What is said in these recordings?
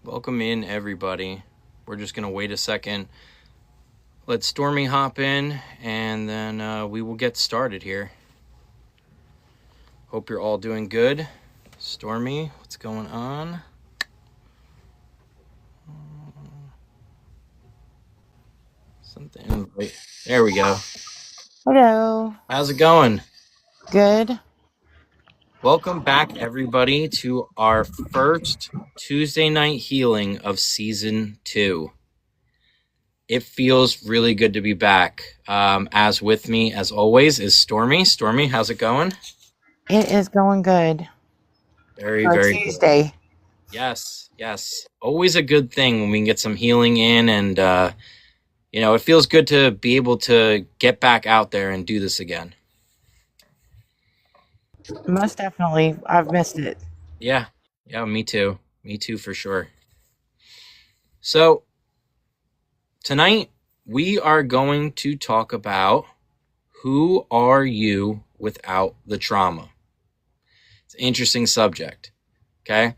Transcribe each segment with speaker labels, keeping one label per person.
Speaker 1: Welcome in, everybody. We're just going to wait a second. Let Stormy hop in, and then we will get started here. Hope you're all doing good. Stormy, what's going on? Something. Wait, there we go.
Speaker 2: Hello.
Speaker 1: How's it going?
Speaker 2: Good.
Speaker 1: Welcome back, everybody, to our first Tuesday night healing of season 2. It feels really good to be back. As with me, as always, is Stormy. Stormy, how's it going?
Speaker 2: It is going good
Speaker 1: Very,
Speaker 2: for
Speaker 1: very good.
Speaker 2: Tuesday.
Speaker 1: Yes. Always a good thing when we can get some healing in, and it feels good to be able to get back out there and do this again.
Speaker 2: Most definitely. I've missed it.
Speaker 1: Yeah, me too. Me too, for sure. So tonight we are going to talk about who are you without the trauma. It's an interesting subject. Okay.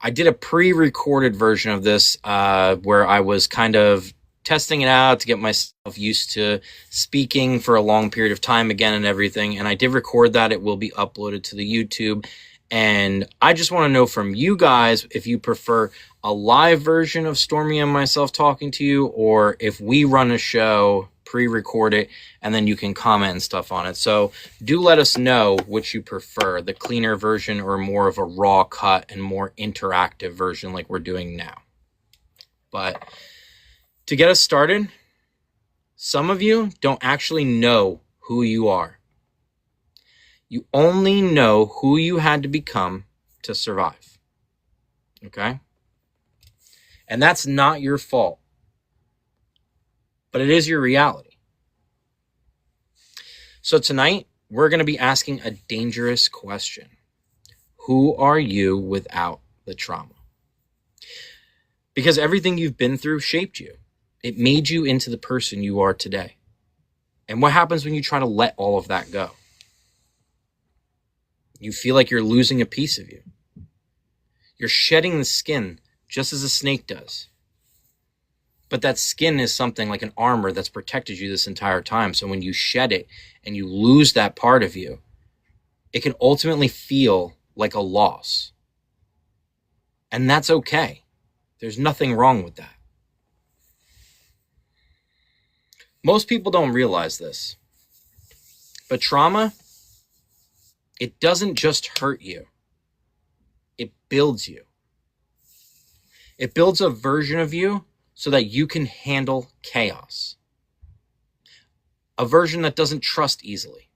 Speaker 1: I did a pre-recorded version of this where I was kind of testing it out to get myself used to speaking for a long period of time again and everything. And I did record that. It will be uploaded to the YouTube. And I just want to know from you guys if you prefer a live version of Stormy and myself talking to you, or if we run a show, pre-record it, and then you can comment and stuff on it. So do let us know which you prefer, the cleaner version or more of a raw cut and more interactive version like we're doing now. But to get us started, some of you don't actually know who you are. You only know who you had to become to survive. Okay? And that's not your fault. But it is your reality. So tonight, we're going to be asking a dangerous question. Who are you without the trauma? Because everything you've been through shaped you. It made you into the person you are today. And what happens when you try to let all of that go? You feel like you're losing a piece of you. You're shedding the skin just as a snake does. But that skin is something like an armor that's protected you this entire time. So when you shed it and you lose that part of you, it can ultimately feel like a loss. And that's okay. There's nothing wrong with that. Most people don't realize this. But trauma, it doesn't just hurt you. It builds you. It builds a version of you so that you can handle chaos. A version that doesn't trust easily.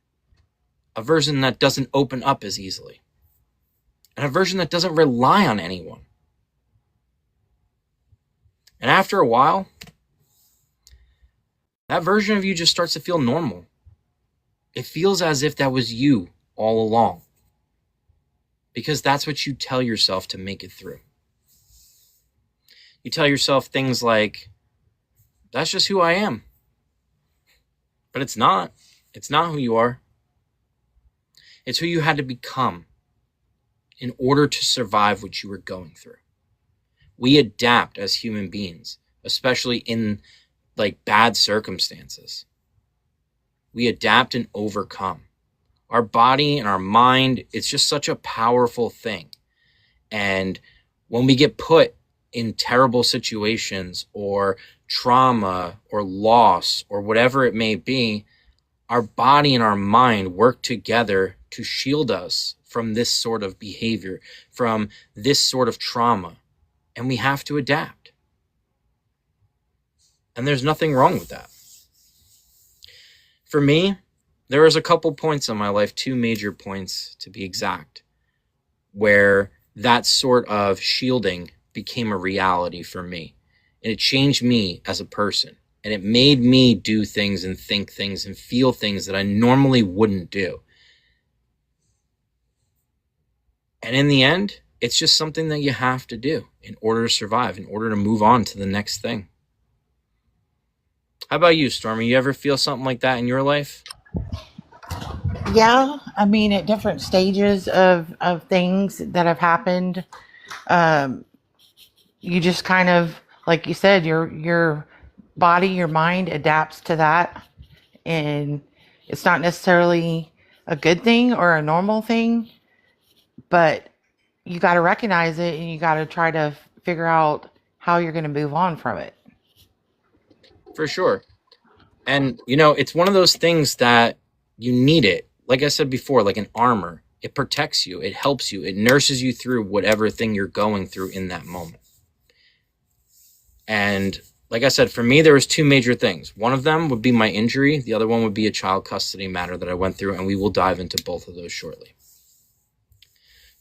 Speaker 1: A version that doesn't open up as easily. And a version that doesn't rely on anyone. And after a while, that version of you just starts to feel normal. It feels as if that was you all along. Because that's what you tell yourself to make it through. You tell yourself things like, that's just who I am. But it's not. It's not who you are. It's who you had to become in order to survive what you were going through. We adapt as human beings, especially in bad circumstances. We adapt and overcome. Our body and our mind, it's just such a powerful thing. And when we get put in terrible situations or trauma or loss or whatever it may be, our body and our mind work together to shield us from this sort of behavior, from this sort of trauma. And we have to adapt. And there's nothing wrong with that. For me, there was a couple points in my life, 2 major points to be exact, where that sort of shielding became a reality for me. And it changed me as a person. And it made me do things and think things and feel things that I normally wouldn't do. And in the end, it's just something that you have to do in order to survive, in order to move on to the next thing. How about you, Stormy? You ever feel something like that in your life?
Speaker 2: Yeah. I mean, at different stages of things that have happened. Um, you just kind of, like you said, your body, your mind adapts to that, and it's not necessarily a good thing or a normal thing, but you got to recognize it and you got to try to figure out how you're going to move on from it.
Speaker 1: For sure. And, it's one of those things that you need it. Like I said before, like an armor. It protects you. It helps you. It nurses you through whatever thing you're going through in that moment. And like I said, for me, there was two major things. One of them would be my injury. The other one would be a child custody matter that I went through, and we will dive into both of those shortly.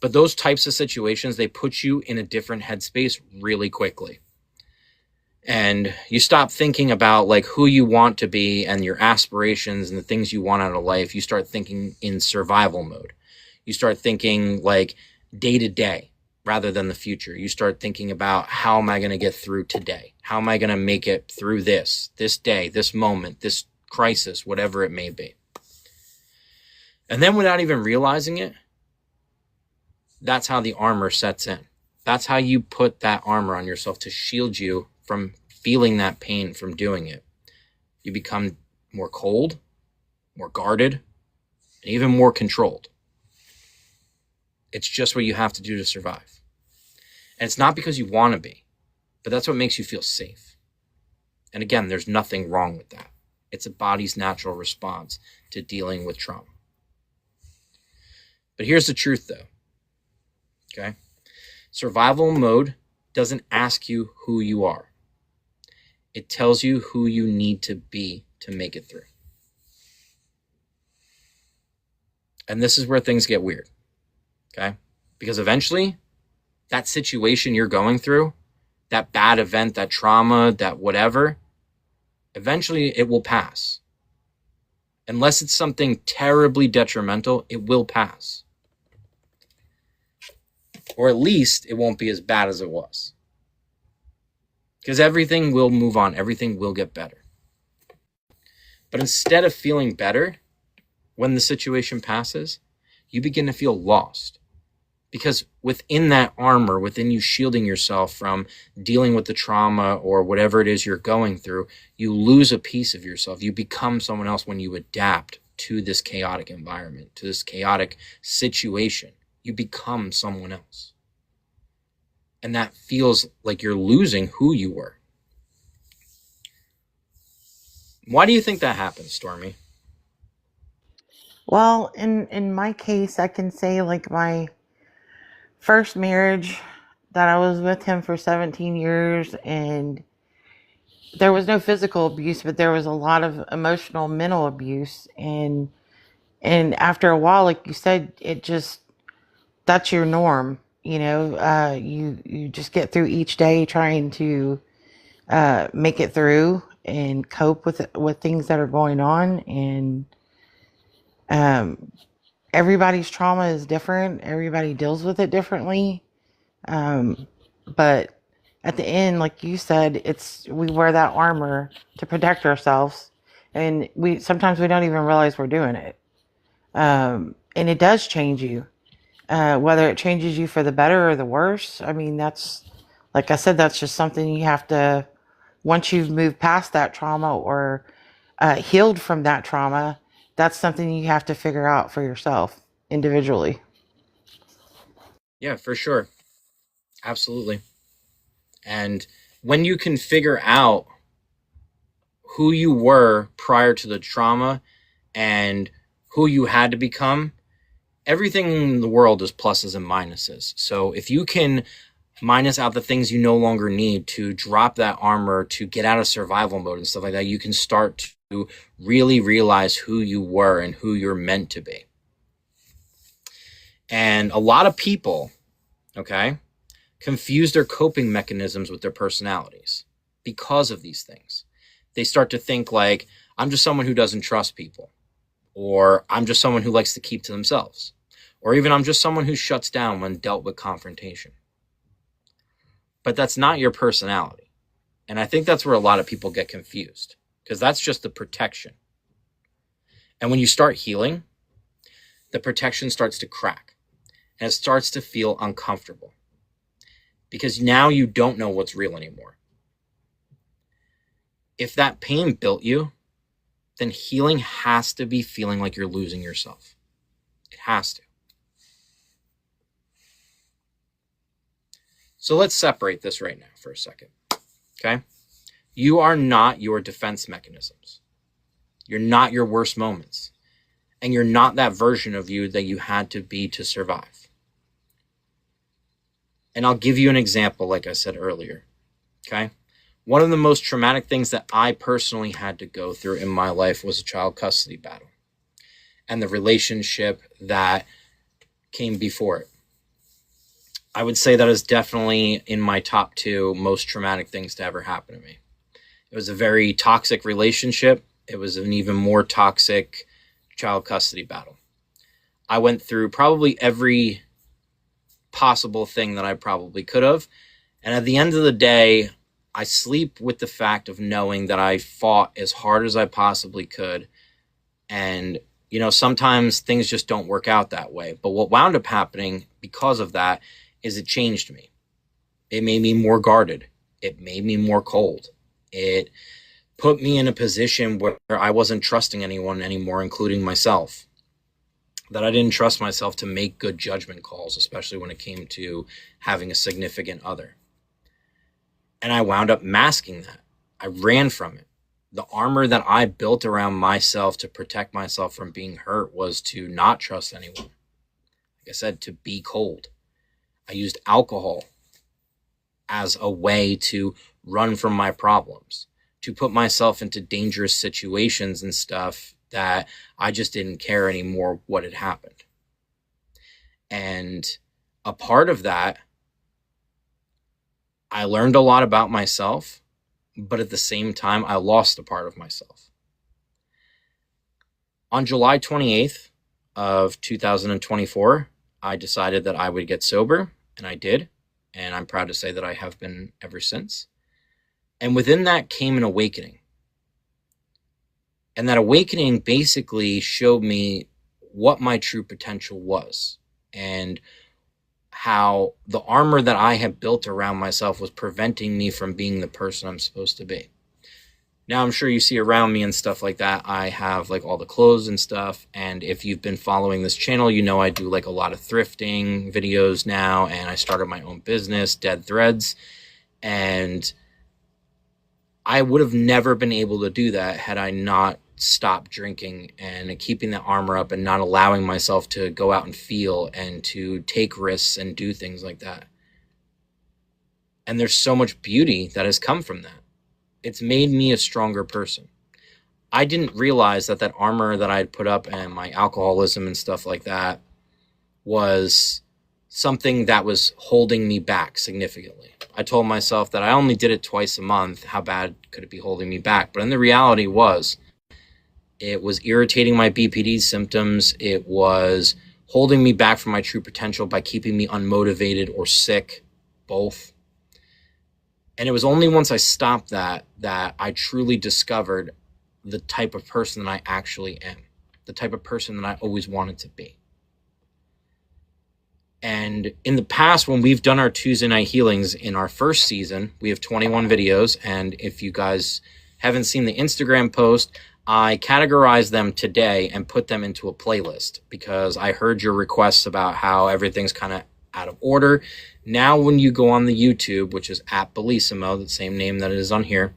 Speaker 1: But those types of situations, they put you in a different headspace really quickly. And you stop thinking about like who you want to be and your aspirations and the things you want out of life. You start thinking in survival mode. You start thinking like day to day rather than the future. You start thinking about, how am I going to get through today? How am I going to make it through this day, this moment, this crisis, whatever it may be? And then without even realizing it, that's how the armor sets in. That's how you put that armor on yourself to shield you from feeling that pain, from doing it. You become more cold, more guarded, and even more controlled. It's just what you have to do to survive. And it's not because you want to be, but that's what makes you feel safe. And again, there's nothing wrong with that. It's a body's natural response to dealing with trauma. But here's the truth though. Okay? Survival mode doesn't ask you who you are. It tells you who you need to be to make it through. And this is where things get weird. Okay? Because eventually, that situation you're going through, that bad event, that trauma, that whatever, eventually it will pass. Unless it's something terribly detrimental, it will pass. Or at least it won't be as bad as it was. Because everything will move on. Everything will get better. But instead of feeling better when the situation passes, you begin to feel lost. Because within that armor, within you shielding yourself from dealing with the trauma or whatever it is you're going through, you lose a piece of yourself. You become someone else when you adapt to this chaotic environment, to this chaotic situation. You become someone else. And that feels like you're losing who you were. Why do you think that happens, Stormy?
Speaker 2: Well, in my case, I can say like my first marriage that I was with him for 17 years, and there was no physical abuse, but there was a lot of emotional, mental abuse, and after a while, like you said, it just, that's your norm. You just get through each day trying to make it through and cope with things that are going on, and um, everybody's trauma is different. Everybody deals with it differently. But at the end, like you said, we wear that armor to protect ourselves, and we sometimes we don't even realize we're doing it. And it does change you, whether it changes you for the better or the worse. I mean, that's, like I said, that's just something you have to, once you've moved past that trauma or healed from that trauma, that's something you have to figure out for yourself individually.
Speaker 1: Yeah, for sure. Absolutely. And when you can figure out who you were prior to the trauma and who you had to become, everything in the world is pluses and minuses. So if you can minus out the things you no longer need to drop that armor, to get out of survival mode and stuff like that, you can start to really realize who you were and who you're meant to be. And a lot of people, okay, confuse their coping mechanisms with their personalities because of these things. They start to think like, I'm just someone who doesn't trust people, or I'm just someone who likes to keep to themselves, or even I'm just someone who shuts down when dealt with confrontation. But that's not your personality. And I think that's where a lot of people get confused, because that's just the protection. And when you start healing, the protection starts to crack and it starts to feel uncomfortable, because now you don't know what's real anymore. If that pain built you, then healing has to be feeling like you're losing yourself. It has to. So let's separate this right now for a second, okay? You are not your defense mechanisms. You're not your worst moments. And you're not that version of you that you had to be to survive. And I'll give you an example, like I said earlier, okay? One of the most traumatic things that I personally had to go through in my life was a child custody battle and the relationship that came before it. I would say that is definitely in my top 2 most traumatic things to ever happen to me. It was a very toxic relationship. It was an even more toxic child custody battle. I went through probably every possible thing that I probably could have. And at the end of the day, I sleep with the fact of knowing that I fought as hard as I possibly could. And, you know, sometimes things just don't work out that way. But what wound up happening because of that is it changed me. It made me more guarded. It made me more cold. It put me in a position where I wasn't trusting anyone anymore, including myself. That I didn't trust myself to make good judgment calls, especially when it came to having a significant other. And I wound up masking that. I ran from it. The armor that I built around myself to protect myself from being hurt was to not trust anyone. Like I said, to be cold. I used alcohol as a way to run from my problems, to put myself into dangerous situations and stuff that I just didn't care anymore what had happened. And a part of that, I learned a lot about myself, but at the same time, I lost a part of myself. On July 28th of 2024, I decided that I would get sober, and I did. And I'm proud to say that I have been ever since. And within that came an awakening. And that awakening basically showed me what my true potential was and how the armor that I had built around myself was preventing me from being the person I'm supposed to be. Now, I'm sure you see around me and stuff like that, I have like all the clothes and stuff. And if you've been following this channel, you know I do like a lot of thrifting videos now. And I started my own business, Dead Threads. And I would have never been able to do that had I not stopped drinking and keeping that armor up and not allowing myself to go out and feel and to take risks and do things like that. And there's so much beauty that has come from that. It's made me a stronger person. I didn't realize that that armor that I had put up and my alcoholism and stuff like that was something that was holding me back significantly. I told myself that I only did it twice a month. How bad could it be holding me back? But then the reality was, it was irritating my BPD symptoms. It was holding me back from my true potential by keeping me unmotivated or sick, both. And it was only once I stopped that I truly discovered the type of person that I actually am, the type of person that I always wanted to be. And in the past, when we've done our Tuesday night healings in our first season, we have 21 videos. And if you guys haven't seen the Instagram post, I categorized them today and put them into a playlist because I heard your requests about how everything's kind of out of order. Now, when you go on the YouTube, which is at Bellissimo, the same name that it is on here,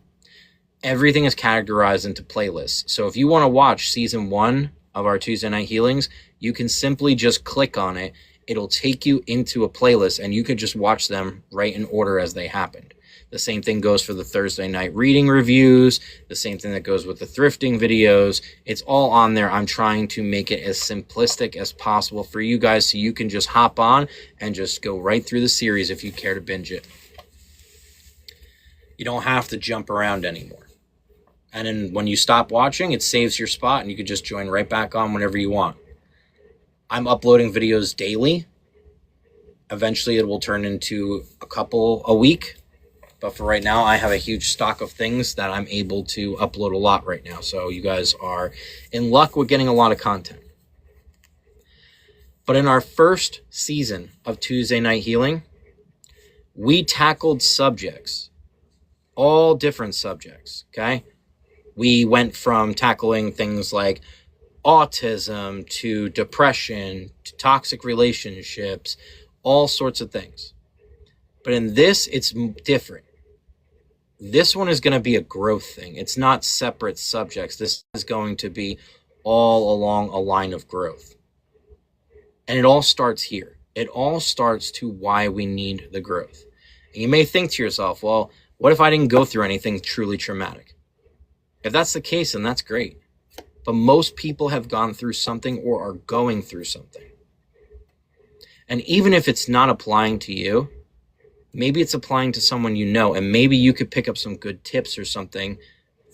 Speaker 1: everything is categorized into playlists. So if you want to watch season 1 of our Tuesday night healings, you can simply just click on it. It'll take you into a playlist and you could just watch them right in order as they happened. The same thing goes for the Thursday night reading reviews, the same thing that goes with the thrifting videos. It's all on there. I'm trying to make it as simplistic as possible for you guys so you can just hop on and just go right through the series if you care to binge it. You don't have to jump around anymore. And then when you stop watching, it saves your spot and you can just join right back on whenever you want. I'm uploading videos daily. Eventually it will turn into a couple a week. But for right now, I have a huge stock of things that I'm able to upload a lot right now. So you guys are in luck with getting a lot of content. But in our first season of Tuesday Night Healing, we tackled subjects, all different subjects, okay? We went from tackling things like autism to depression to toxic relationships, all sorts of things. But in this, it's different. This one is going to be a growth thing. It's not separate subjects. This is going to be all along a line of growth. And it all starts here. It all starts to why we need the growth. And you may think to yourself, well, what if I didn't go through anything truly traumatic? If that's the case, then that's great. But most people have gone through something or are going through something. And even if it's not applying to you, maybe it's applying to someone you know, and maybe you could pick up some good tips or something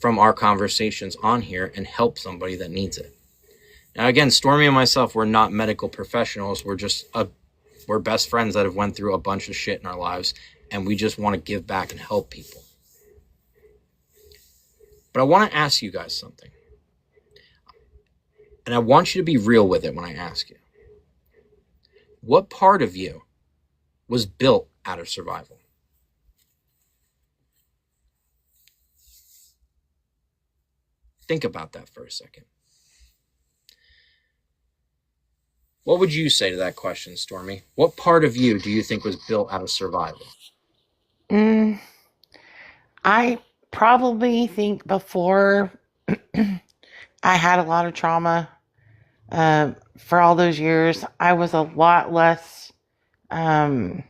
Speaker 1: from our conversations on here and help somebody that needs it. Now, again, Stormy and myself, we're not medical professionals. We're best friends that have went through a bunch of shit in our lives, and we just want to give back and help people. But I want to ask you guys something. And I want you to be real with it when I ask you. What part of you was built out of survival? Think about that for a second. What would you say to that question, Stormy? What part of you do you think was built out of survival?
Speaker 2: I probably think before I had a lot of trauma for all those years, I was a lot less. I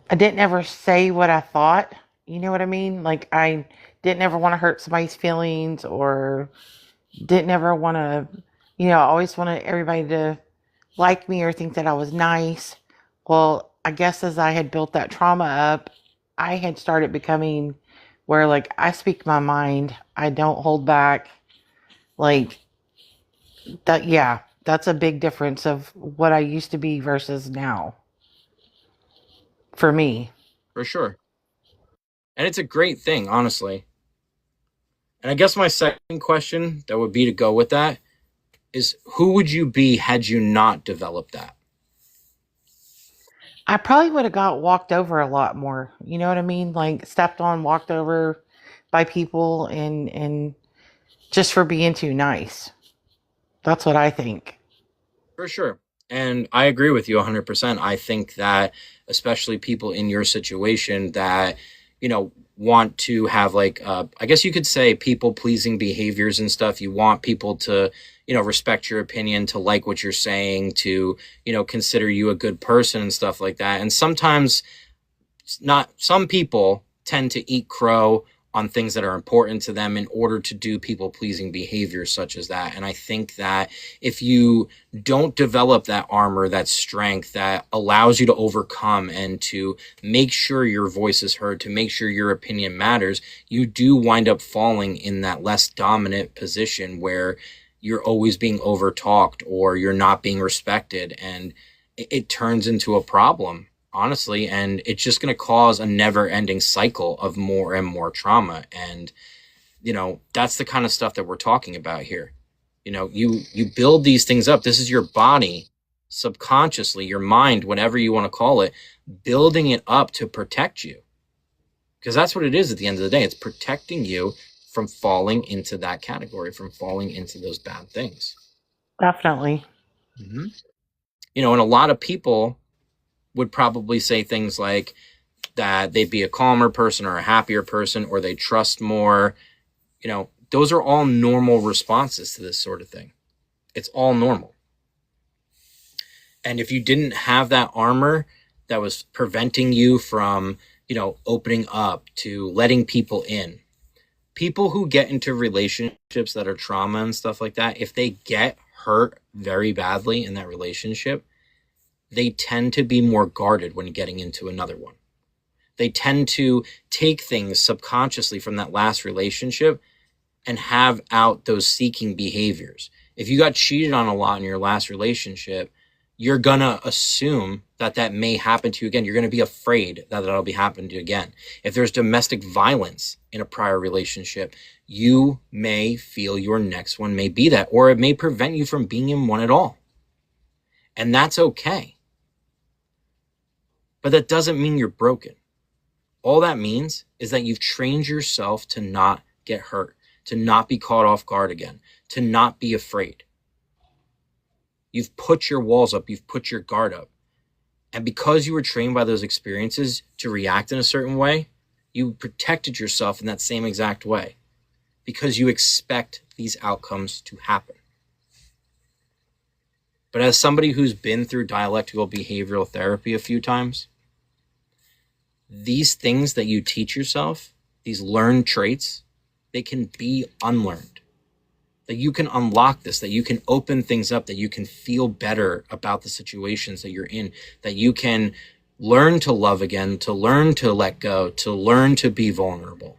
Speaker 2: didn't ever say what I thought. You know what I mean? Like, I didn't ever want to hurt somebody's feelings, or didn't ever want to, I always wanted everybody to like me or think that I was nice. Well, I guess as I had built that trauma up, I had started becoming where, like, I speak my mind. I don't hold back. Like, that, yeah, that's a big difference of what I used to be versus now. For me.
Speaker 1: For sure. And it's a great thing, honestly. And I guess my second question that would be to go with that is, who would you be had you not developed that?
Speaker 2: I probably would have got walked over a lot more. You know what I mean? Like, stepped on, walked over by people, and just for being too nice. That's what I think.
Speaker 1: For sure. And I agree with you 100%. I think that especially people in your situation that, want to have, like, I guess you could say, people pleasing behaviors and stuff. You want people to, respect your opinion, to like what you're saying, to, consider you a good person and stuff like that. And sometimes some people tend to eat crow on things that are important to them in order to do people pleasing behaviors such as that. And I think that if you don't develop that armor, that strength that allows you to overcome and to make sure your voice is heard, to make sure your opinion matters, you do wind up falling in that less dominant position where you're always being overtalked or you're not being respected. And it turns into a problem, honestly, and it's just going to cause a never-ending cycle of more and more trauma. And that's the kind of stuff that we're talking about here. You build these things up. This is your body, subconsciously, your mind, whatever you want to call it, building it up to protect you, because that's what it is at the end of the day. It's protecting you from falling into that category, from falling into those bad things.
Speaker 2: Definitely.
Speaker 1: Mm-hmm. And a lot of people would probably say things like that they'd be a calmer person or a happier person, or they trust more. Those are all normal responses to this sort of thing. It's all normal. And if you didn't have that armor that was preventing you from, opening up to letting people in, people who get into relationships that are trauma and stuff like that, if they get hurt very badly in that relationship, they tend to be more guarded when getting into another one. They tend to take things subconsciously from that last relationship and have out those seeking behaviors. If you got cheated on a lot in your last relationship, you're going to assume that may happen to you again. You're going to be afraid that that'll be happening to you again. If there's domestic violence in a prior relationship, you may feel your next one may be that, or it may prevent you from being in one at all. And that's okay. But that doesn't mean you're broken. All that means is that you've trained yourself to not get hurt, to not be caught off guard again, to not be afraid. You've put your walls up, you've put your guard up. And because you were trained by those experiences to react in a certain way, you protected yourself in that same exact way because you expect these outcomes to happen. But as somebody who's been through dialectical behavioral therapy a few times, these things that you teach yourself, these learned traits, they can be unlearned. That you can unlock this, that you can open things up, that you can feel better about the situations that you're in, that you can learn to love again, to learn to let go, to learn to be vulnerable.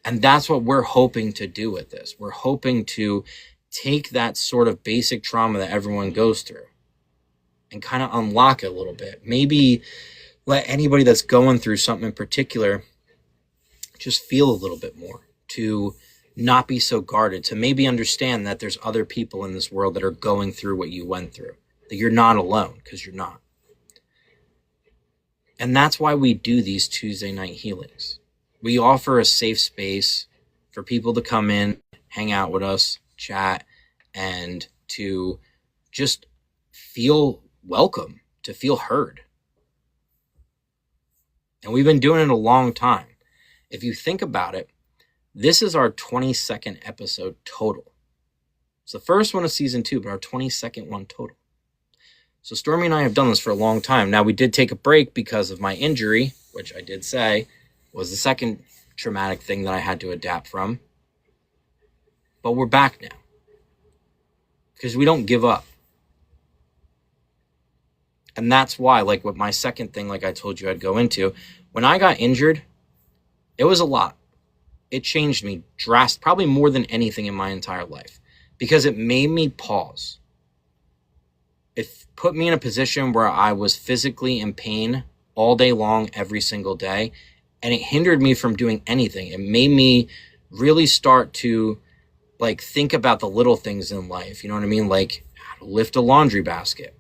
Speaker 1: And that's what we're hoping to do with this. We're hoping to take that sort of basic trauma that everyone goes through and kind of unlock it a little bit. Maybe let anybody that's going through something in particular just feel a little bit more, to not be so guarded, to maybe understand that there's other people in this world that are going through what you went through, that you're not alone, because you're not. And that's why we do these Tuesday night healings. We offer a safe space for people to come in, hang out with us, chat, and to just feel welcome, to feel heard. And we've been doing it a long time. If you think about it, this is our 22nd episode total. It's the first one of season 2, but our 22nd one total. So Stormy and I have done this for a long time. Now, we did take a break because of my injury, which I did say was the second traumatic thing that I had to adapt from. But we're back now because we don't give up. And that's why, like with my second thing, like I told you I'd go into, when I got injured, it was a lot. It changed me drastically, probably more than anything in my entire life, because it made me pause. It put me in a position where I was physically in pain all day long, every single day, and it hindered me from doing anything. It made me really start to like think about the little things in life. You know what I mean? Like how to lift a laundry basket.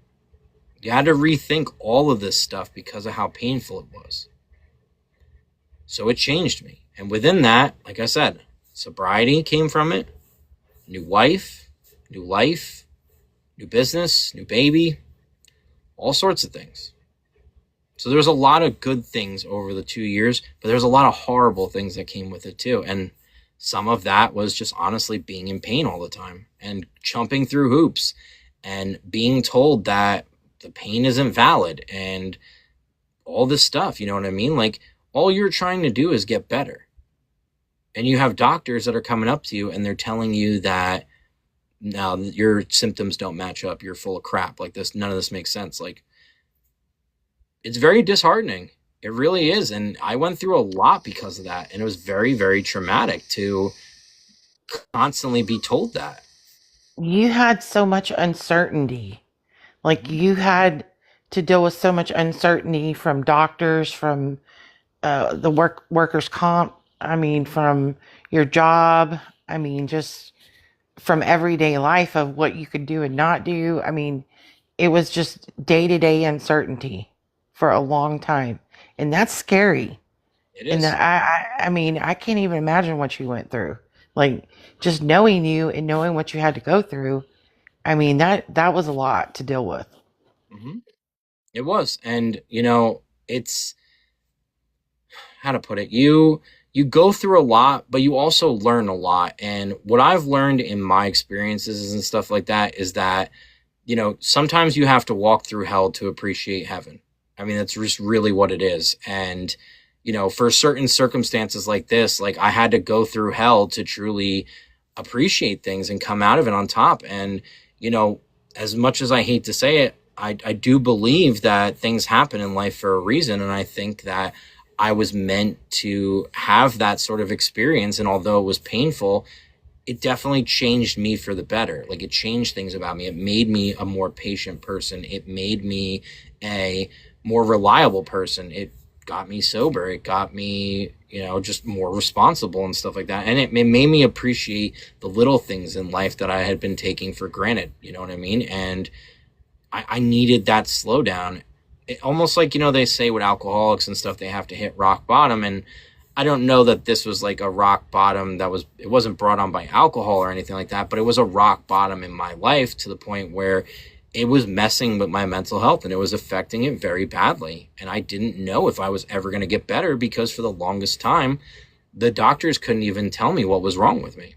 Speaker 1: You had to rethink all of this stuff because of how painful it was. So it changed me. And within that, like I said, sobriety came from it. New wife, new life, new business, new baby, all sorts of things. So there's a lot of good things over the 2 years, but there's a lot of horrible things that came with it too. And some of that was just honestly being in pain all the time and jumping through hoops and being told that the pain isn't valid and all this stuff, you know what I mean? Like all you're trying to do is get better. And you have doctors that are coming up to you and they're telling you that now your symptoms don't match up. You're full of crap. Like this, none of this makes sense. Like it's very disheartening. It really is. And I went through a lot because of that. And it was very, very traumatic to constantly be told that.
Speaker 2: You had so much uncertainty. Like you had to deal with so much uncertainty from doctors, from the workers' comp. I mean, from your job. I mean, just from everyday life of what you could do and not do. I mean, it was just day-to-day uncertainty for a long time, and that's scary.
Speaker 1: It
Speaker 2: And
Speaker 1: is.
Speaker 2: I mean, I can't even imagine what you went through. Like just knowing you and knowing what you had to go through. I mean, that was a lot to deal with.
Speaker 1: Mm-hmm. It was. And, you know, it's how to put it. You go through a lot, but you also learn a lot. And what I've learned in my experiences and stuff like that is that, you know, sometimes you have to walk through hell to appreciate heaven. I mean, that's just really what it is. And, you know, for certain circumstances like this, like I had to go through hell to truly appreciate things and come out of it on top. And, you know, as much as I hate to say it, I do believe that things happen in life for a reason. And I think that I was meant to have that sort of experience. And although it was painful, it definitely changed me for the better. Like it changed things about me. It made me a more patient person. It made me a more reliable person. It got me sober. It got me, you know, just more responsible and stuff like that. And it made me appreciate the little things in life that I had been taking for granted. You know what I mean? And I needed that slowdown almost like, they say with alcoholics and stuff, they have to hit rock bottom. And I don't know that this was like a rock bottom it wasn't brought on by alcohol or anything like that, but it was a rock bottom in my life to the point where it was messing with my mental health and it was affecting it very badly. And I didn't know if I was ever going to get better because for the longest time, the doctors couldn't even tell me what was wrong with me.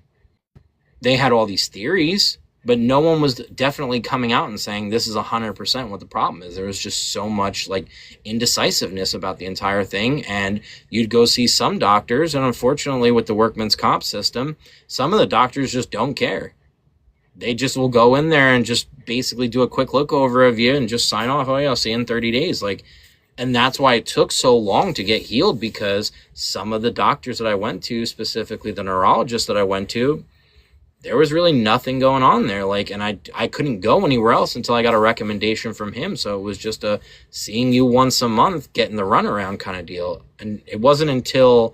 Speaker 1: They had all these theories, but no one was definitely coming out and saying this is 100% what the problem is. There was just so much like indecisiveness about the entire thing. And you'd go see some doctors, and unfortunately with the workman's comp system, some of the doctors just don't care. They just will go in there and just basically do a quick look over of you and just sign off. Oh yeah, I'll see you in 30 days. And that's why it took so long to get healed, because some of the doctors that I went to, specifically the neurologist that I went to, there was really nothing going on there. And I couldn't go anywhere else until I got a recommendation from him. So it was just a seeing you once a month, getting the runaround kind of deal. And it wasn't until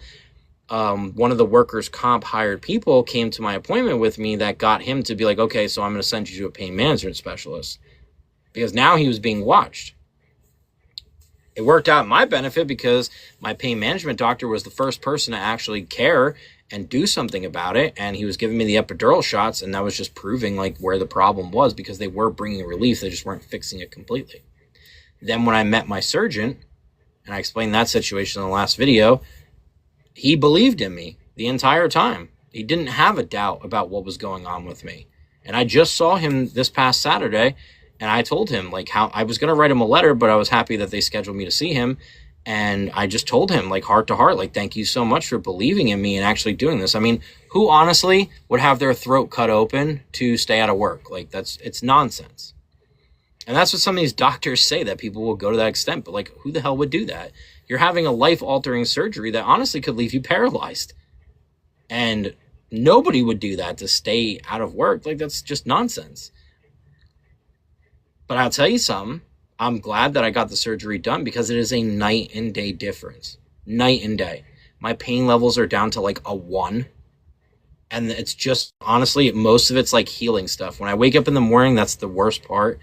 Speaker 1: one of the workers' comp hired people came to my appointment with me that got him to be like, okay, so I'm going to send you to a pain management specialist, because now he was being watched. It worked out in my benefit because my pain management doctor was the first person to actually care and do something about it. And he was giving me the epidural shots, and that was just proving where the problem was, because they were bringing relief. They just weren't fixing it completely. Then when I met my surgeon, and I explained that situation in the last video, he believed in me the entire time. He didn't have a doubt about what was going on with me. And I just saw him this past Saturday, and I told him how I was going to write him a letter, but I was happy that they scheduled me to see him. And I just told him heart to heart, thank you so much for believing in me and actually doing this. I mean, who honestly would have their throat cut open to stay out of work? It's nonsense. And that's what some of these doctors say, that people will go to that extent. But who the hell would do that? You're having a life-altering surgery that honestly could leave you paralyzed. And nobody would do that to stay out of work. That's just nonsense. But I'll tell you something. I'm glad that I got the surgery done, because it is a night and day difference. Night and day. My pain levels are down to a 1. And it's just, honestly, most of it's healing stuff. When I wake up in the morning, that's the worst part.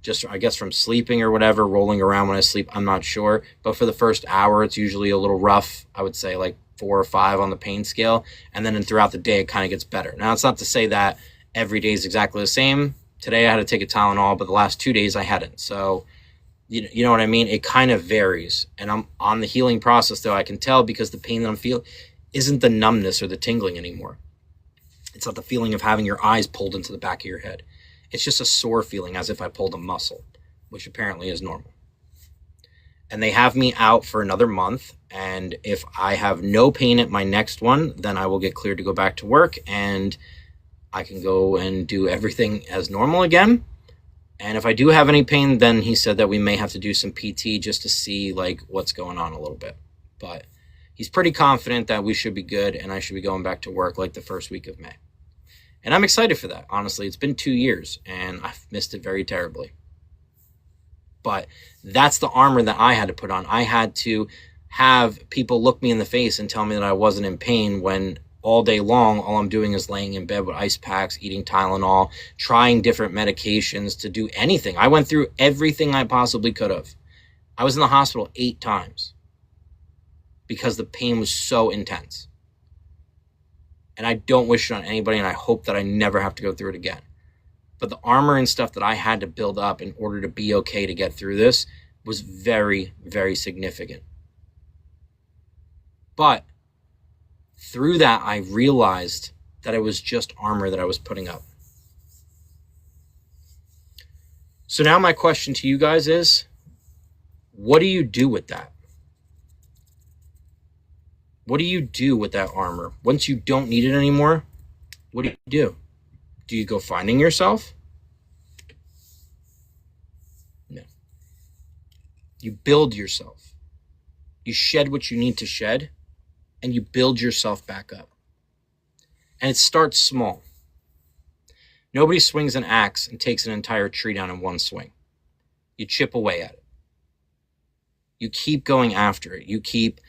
Speaker 1: Just, I guess, from sleeping or whatever, rolling around when I sleep, I'm not sure. But for the first hour, it's usually a little rough. I would say 4 or 5 on the pain scale. And then throughout the day, it kind of gets better. Now, it's not to say that every day is exactly the same. Today I had to take a Tylenol, but the last 2 days I hadn't. So, you know what I mean? It kind of varies. And I'm on the healing process, though. I can tell, because the pain that I'm feeling isn't the numbness or the tingling anymore. It's not the feeling of having your eyes pulled into the back of your head. It's just a sore feeling, as if I pulled a muscle, which apparently is normal. And they have me out for another month. And if I have no pain at my next one, then I will get cleared to go back to work, and I can go and do everything as normal again. And if I do have any pain, then he said that we may have to do some PT just to see what's going on a little bit. But he's pretty confident that we should be good, and I should be going back to work the first week of May. And I'm excited for that. Honestly, it's been 2 years, and I've missed it very terribly. But that's the armor that I had to put on. I had to have people look me in the face and tell me that I wasn't in pain, when all day long, all I'm doing is laying in bed with ice packs, eating Tylenol, trying different medications to do anything. I went through everything I possibly could have. I was in the hospital 8 times because the pain was so intense. And I don't wish it on anybody, and I hope that I never have to go through it again. But the armor and stuff that I had to build up in order to be okay to get through this was very, very significant. But through that, I realized that it was just armor that I was putting up. So now my question to you guys is, what do you do with that? What do you do with that armor? Once you don't need it anymore, what do you do? Do you go finding yourself? No. You build yourself. You shed what you need to shed, and you build yourself back up. And it starts small. Nobody swings an axe and takes an entire tree down in one swing. You chip away at it. You keep going after it. You keep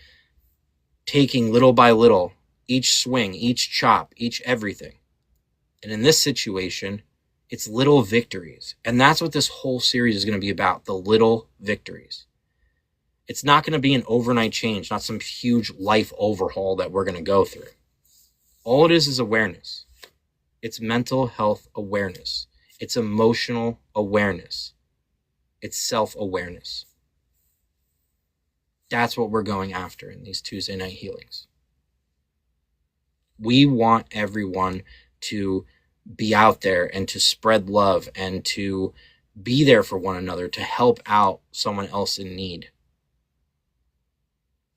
Speaker 1: taking little by little, each swing, each chop, each everything. And in this situation, It's little victories. And that's what this whole series is going to be about, the little victories. It's not going to be an overnight change, not some huge life overhaul that we're going to go through. All it is awareness. It's mental health awareness. It's emotional awareness. It's self-awareness. That's what we're going after in these Tuesday night healings. We want everyone to be out there and to spread love and to be there for one another, to help out someone else in need.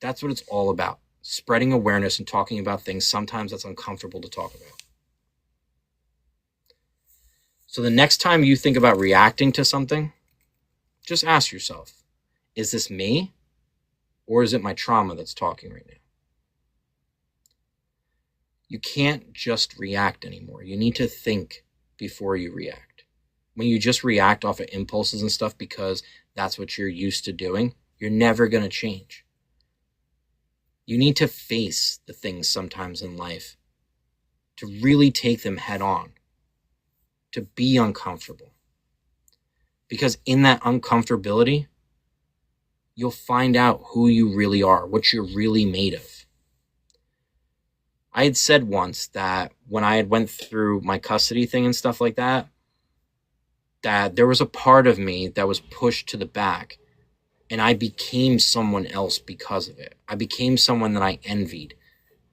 Speaker 1: That's what it's all about. Spreading awareness and talking about things sometimes that's uncomfortable to talk about. So the next time you think about reacting to something, just ask yourself, is this me or is it my trauma that's talking right now? You can't just react anymore. You need to think before you react. When you just react off of impulses and stuff because that's what you're used to doing, you're never going to change. You need to face the things sometimes in life, to really take them head on, to be uncomfortable. Because in that uncomfortability, you'll find out who you really are, what you're really made of. I had said once that when I had went through my custody thing and stuff like that, that there was a part of me that was pushed to the back. And I became someone else because of it. I became someone that I envied,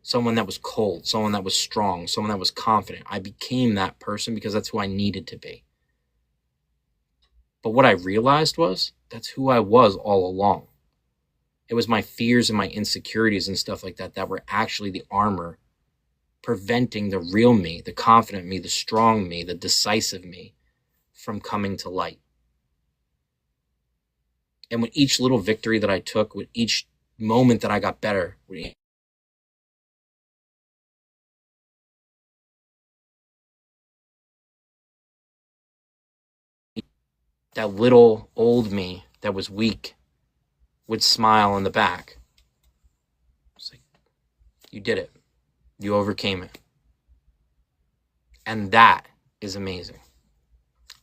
Speaker 1: someone that was cold, someone that was strong, someone that was confident. I became that person because that's who I needed to be. But what I realized was that's who I was all along. It was my fears and my insecurities and stuff like that that were actually the armor preventing the real me, the confident me, the strong me, the decisive me from coming to light. And with each little victory that I took, with each moment that I got better, that little old me that was weak would smile in the back. It's like, you did it. You overcame it. And that is amazing.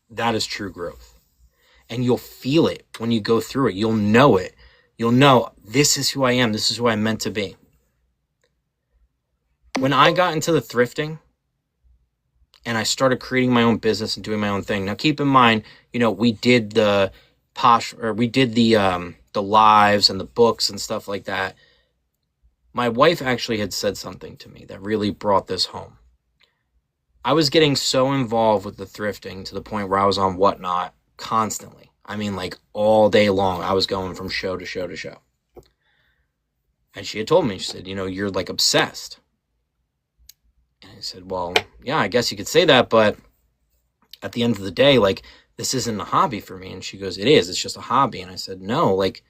Speaker 1: That is true growth. And you'll feel it when you go through it. You'll know it. You'll know, this is who I am. This is who I'm meant to be. When I got into the thrifting and I started creating my own business and doing my own thing. Now, keep in mind, we did the lives and the books and stuff like that. My wife actually had said something to me that really brought this home. I was getting so involved with the thrifting to the point where I was on Whatnot constantly. I mean, like all day long, I was going from show to show to show. And she had told me, she said, you're like obsessed. And I said, well, yeah, I guess you could say that, but at the end of the day, like, this isn't a hobby for me. And she goes, it is, it's just a hobby. And I said, no, like,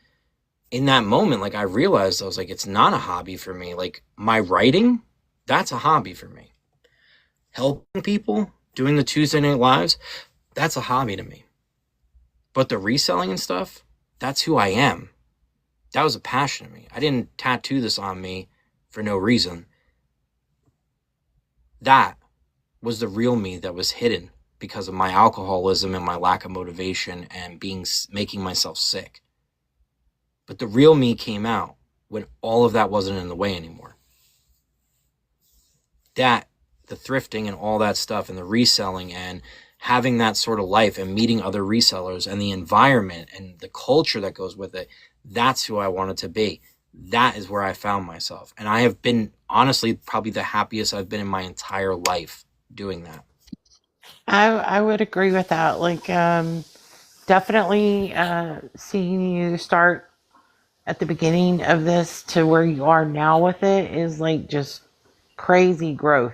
Speaker 1: in that moment, like, I realized, I was like, it's not a hobby for me. Like, my writing, that's a hobby for me. Helping people, doing the Tuesday Night Lives, that's a hobby to me. But the reselling and stuff, that's who I am. That was a passion to me. I didn't tattoo this on me for no reason. That was the real me that was hidden because of my alcoholism and my lack of motivation and making myself sick. But the real me came out when all of that wasn't in the way anymore. That, the thrifting and all that stuff and the reselling and having that sort of life and meeting other resellers and the environment and the culture that goes with it, that's who I wanted to be. That is where I found myself. And I have been, honestly, probably the happiest I've been in my entire life doing that.
Speaker 2: I would agree with that. Like, definitely seeing you start at the beginning of this to where you are now with it is like just crazy growth,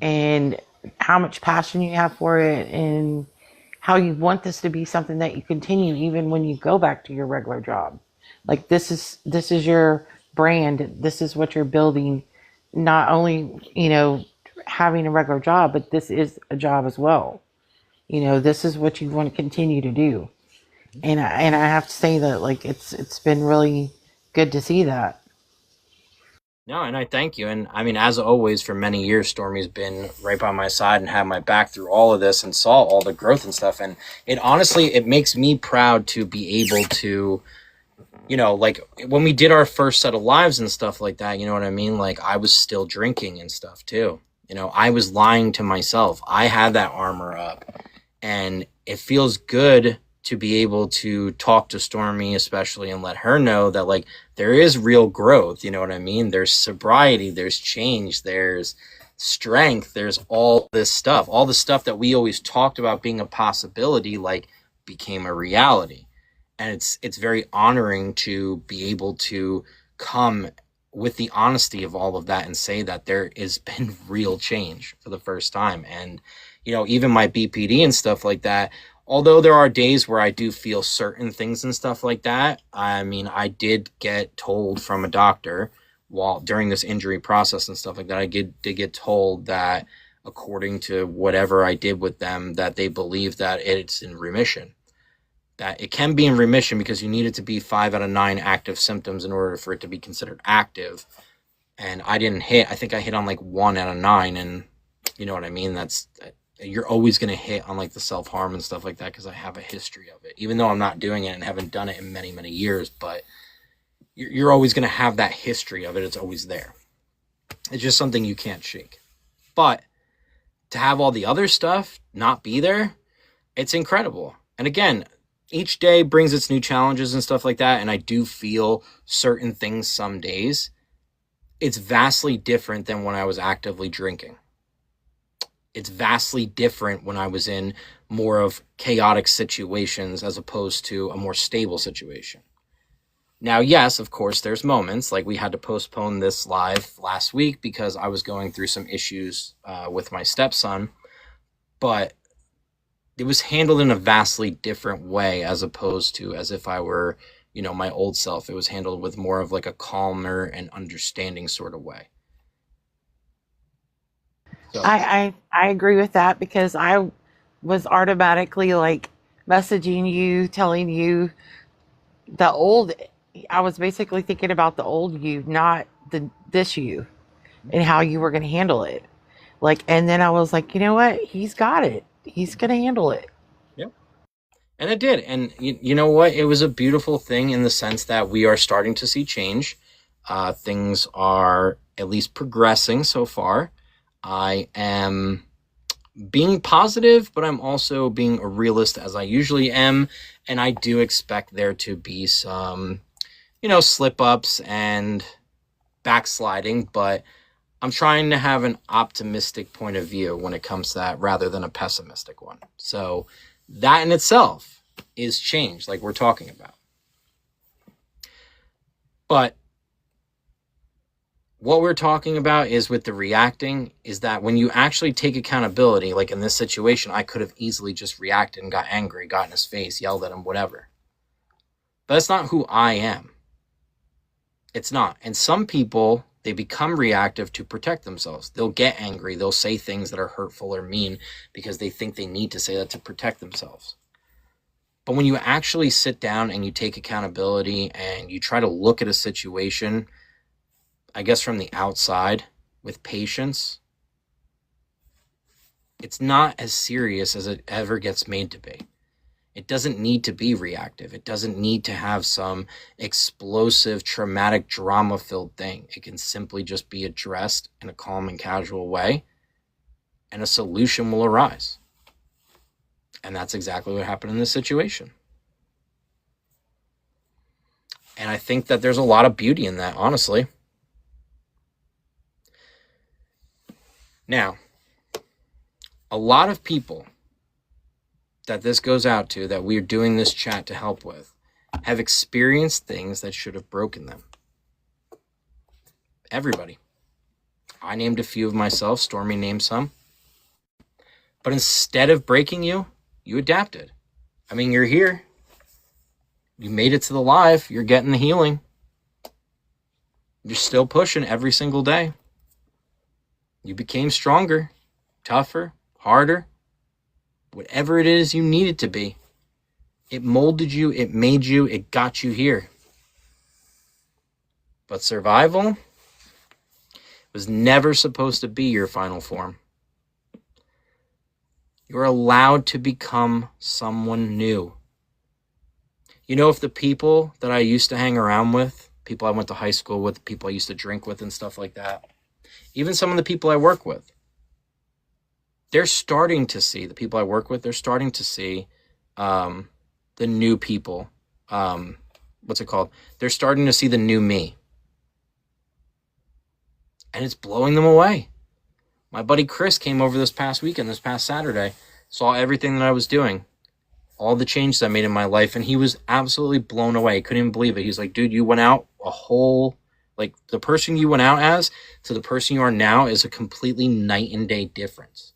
Speaker 2: and how much passion you have for it, and how you want this to be something that you continue even when you go back to your regular job. Like, this is your brand. This is what you're building. Not only having a regular job, but this is a job as well. This is what you want to continue to do. And I have to say that, like, it's been really good to see that.
Speaker 1: No, and I thank you. And I mean, as always, for many years, Stormy's been right by my side and had my back through all of this and saw all the growth and stuff. And it honestly, it makes me proud to be able to, like when we did our first set of lives and stuff like that, you know what I mean? Like I was still drinking and stuff too. I was lying to myself. I had that armor up. And it feels good to be able to talk to Stormy, especially, and let her know that, like, there is real growth. You know what I mean? There's sobriety, there's change, there's strength, there's all this stuff. All the stuff that we always talked about being a possibility, like, became a reality. And it's very honoring to be able to come with the honesty of all of that and say that there has been real change for the first time. And even my BPD and stuff like that, although there are days where I do feel certain things and stuff like that, I mean, I did get told from a doctor while during this injury process and stuff like that, did get told that according to whatever I did with them, that they believe that it's in remission. That it can be in remission because you need it to be 5 out of 9 active symptoms in order for it to be considered active. And I think I hit on like 1 out of 9. And you know what I mean? You're always going to hit on like the self-harm and stuff like that because I have a history of it, even though I'm not doing it and haven't done it in many, many years. But you're always going to have that history of it. It's always there. It's just something you can't shake. But to have all the other stuff not be there, it's incredible. And again, each day brings its new challenges and stuff like that. And I do feel certain things some days. It's vastly different than when I was actively drinking. It's vastly different when I was in more of chaotic situations as opposed to a more stable situation. Now, yes, of course, there's moments like we had to postpone this live last week because I was going through some issues with my stepson, but it was handled in a vastly different way as opposed to as if I were, my old self. It was handled with more of like a calmer and understanding sort of way. So,
Speaker 2: I agree with that because I was automatically like messaging you, telling you the old. I was basically thinking about the old you, not this you, and how you were going to handle it. Like, and then I was like, you know what? He's got it. He's going to handle it.
Speaker 1: yeah. And it did. And you know what? It was a beautiful thing in the sense that we are starting to see change. Things are at least progressing so far. I am being positive, but I'm also being a realist as I usually am. And I do expect there to be some, slip ups and backsliding, but I'm trying to have an optimistic point of view when it comes to that rather than a pessimistic one. So that in itself is change, like we're talking about. But what we're talking about is with the reacting is that when you actually take accountability, like in this situation, I could have easily just reacted and got angry, got in his face, yelled at him, whatever. But that's not who I am. It's not. And some people, they become reactive to protect themselves. They'll get angry. They'll say things that are hurtful or mean because they think they need to say that to protect themselves. But when you actually sit down and you take accountability and you try to look at a situation, I guess from the outside with patience, it's not as serious as it ever gets made to be. It doesn't need to be reactive. It doesn't need to have some explosive, traumatic, drama-filled thing. It can simply just be addressed in a calm and casual way, and a solution will arise. And that's exactly what happened in this situation. And I think that there's a lot of beauty in that, honestly. Now, a lot of people that this goes out to, that we're doing this chat to help with, have experienced things that should have broken them. Everybody. I named a few of myself. Stormy named some. But instead of breaking you, you adapted. I mean, you're here. You made it to the live. You're getting the healing. You're still pushing every single day. You became stronger, tougher, harder, whatever it is you needed to be. It molded you, it made you, it got you here. But survival, was never supposed to be your final form. You're allowed to become someone new. You know, if the people that I used to hang around with, people I went to high school with, people I used to drink with and stuff like that, even some of the people I work with, they're starting to see, the people I work with, they're starting to see the new people. What's it called? They're starting to see the new me. And it's blowing them away. My buddy Chris came over this past weekend, this past Saturday, saw everything that I was doing, all the changes I made in my life, and he was absolutely blown away. He couldn't even believe it. He's like, dude, you went out a whole, like, the person you went out as to the person you are now is a completely night and day difference.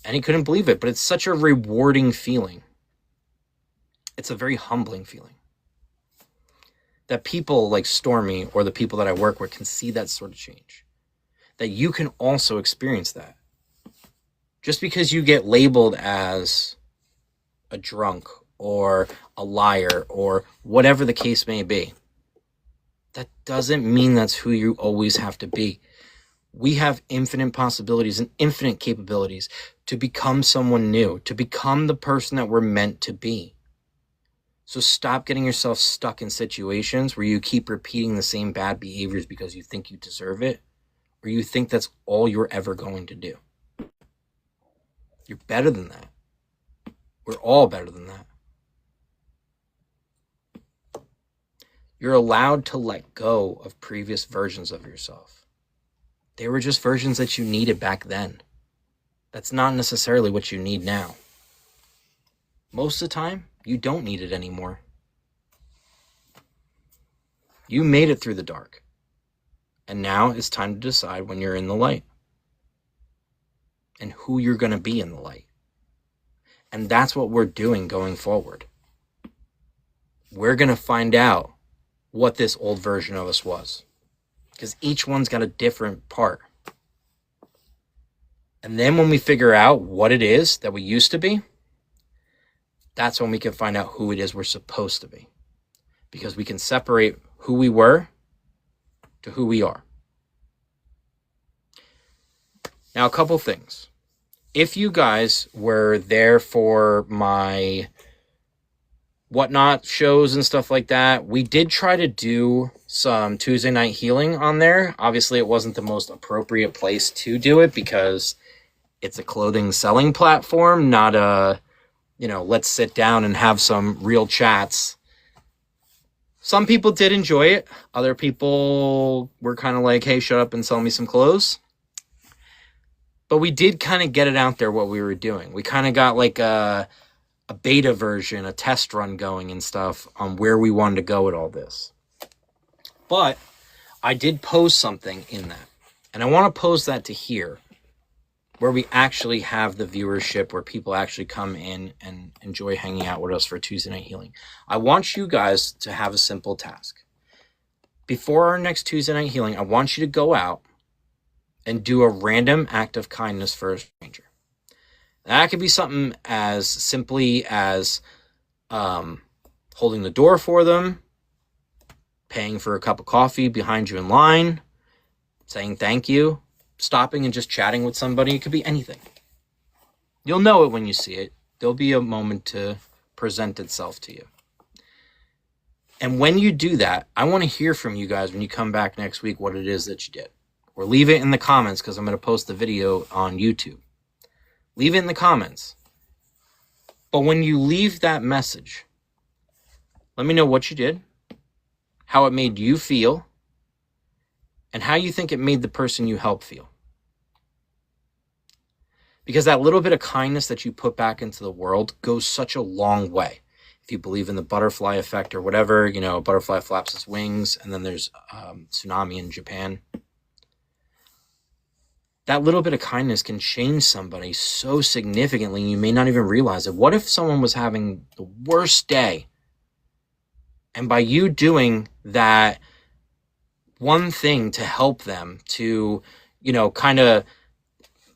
Speaker 1: And he couldn't believe it, but it's such a rewarding feeling. It's a very humbling feeling. That people like Stormy or the people that I work with can see that sort of change. That you can also experience that. Just because you get labeled as a drunk or a liar or whatever the case may be, that doesn't mean that's who you always have to be. We have infinite possibilities and infinite capabilities to become someone new, to become the person that we're meant to be. So stop getting yourself stuck in situations where you keep repeating the same bad behaviors because you think you deserve it, or you think that's all you're ever going to do. You're better than that. We're all better than that. You're allowed to let go of previous versions of yourself. They were just versions that you needed back then. That's not necessarily what you need now. Most of the time, you don't need it anymore. You made it through the dark. And now it's time to decide when you're in the light. And who you're going to be in the light. And that's what we're doing going forward. We're going to find out what this old version of us was. Because each one's got a different part. And then when we figure out what it is that we used to be, that's when we can find out who it is we're supposed to be. Because we can separate who we were to who we are. Now, a couple things. If you guys were there for my whatnot shows and stuff like that, we did try to do some Tuesday night healing on there. Obviously, it wasn't the most appropriate place to do it because it's a clothing selling platform, not a, let's sit down and have some real chats. Some people did enjoy it. Other people were kind of like, hey, shut up and sell me some clothes. But we did kind of get it out there what we were doing. We kind of got like a beta version, a test run going and stuff on where we wanted to go with all this. But I did post something in that. And I want to post that to here, where we actually have the viewership, where people actually come in and enjoy hanging out with us for Tuesday Night Healing. I want you guys to have a simple task. Before our next Tuesday Night Healing, I want you to go out and do a random act of kindness for a stranger. That could be something as simply as holding the door for them, paying for a cup of coffee behind you in line, saying thank you, stopping and just chatting with somebody. It could be anything. You'll know it when you see it. There'll be a moment to present itself to you. And when you do that, I want to hear from you guys when you come back next week what it is that you did. Or leave it in the comments because I'm going to post the video on YouTube. Leave it in the comments. But when you leave that message, let me know what you did, how it made you feel, and how you think it made the person you help feel. Because that little bit of kindness that you put back into the world goes such a long way. If you believe in the butterfly effect or whatever, a butterfly flaps its wings, and then there's tsunami in Japan. That little bit of kindness can change somebody so significantly you may not even realize it. What if someone was having the worst day, and by you doing that one thing to help them, to, kind of